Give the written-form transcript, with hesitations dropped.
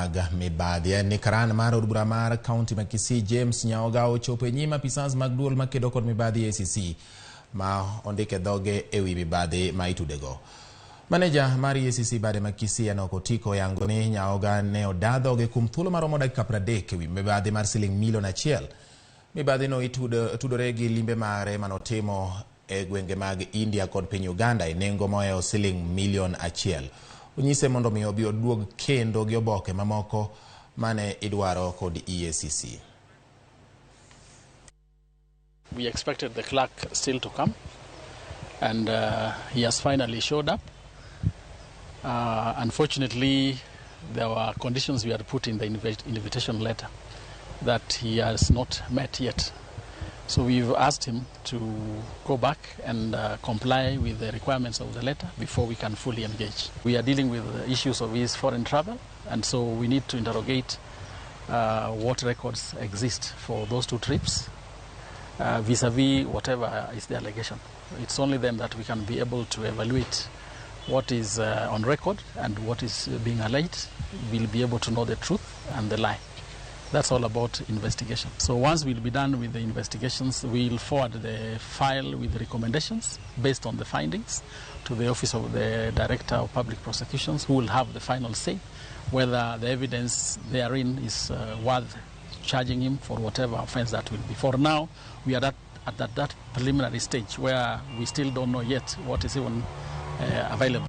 mag Mibadhi. Ni karan mar od bura mar county ma Kisii James Nyaoga ochopo nyima apisas mag duol makedo kod Mibadhi ACC ma ondike dhoge ewi Mibadhi ma itudego. Manager mar ACC bade ma Kisii anokotiko yango ni Nyaoga ne odadhoge kum thuolo maromo dakika 30 ewi Mibadhi mar siling milion 1. Mibadhi no itudore gi limbe mare manotimo e gwenge mag India kod piny Uganda e nengo moeo siling milion 1. Unyise mondo mi obi oduog kendo gi oboke mamoko mane idwaro kod EACC. We expected the clerk still to come, and he has finally showed up. Unfortunately, there were conditions we had put in the invitation letter that he has not met yet. So we've asked him to go back and comply with the requirements of the letter before we can fully engage. We are dealing with issues of his foreign travel, and so we need to interrogate what records exist for those 2 trips vis-a-vis whatever is the allegation. It's only then that we can be able to evaluate what is on record and what is being alleged. We'll be able to know the truth and the lie. That's all about investigation. So once we'll be done with the investigations, we'll forward the file with the recommendations based on the findings to the Office of the Director of Public Prosecutions, who will have the final say whether the evidence therein is worth charging him for whatever offense that will be. For now, we are at that preliminary stage where we still don't know yet what is even available.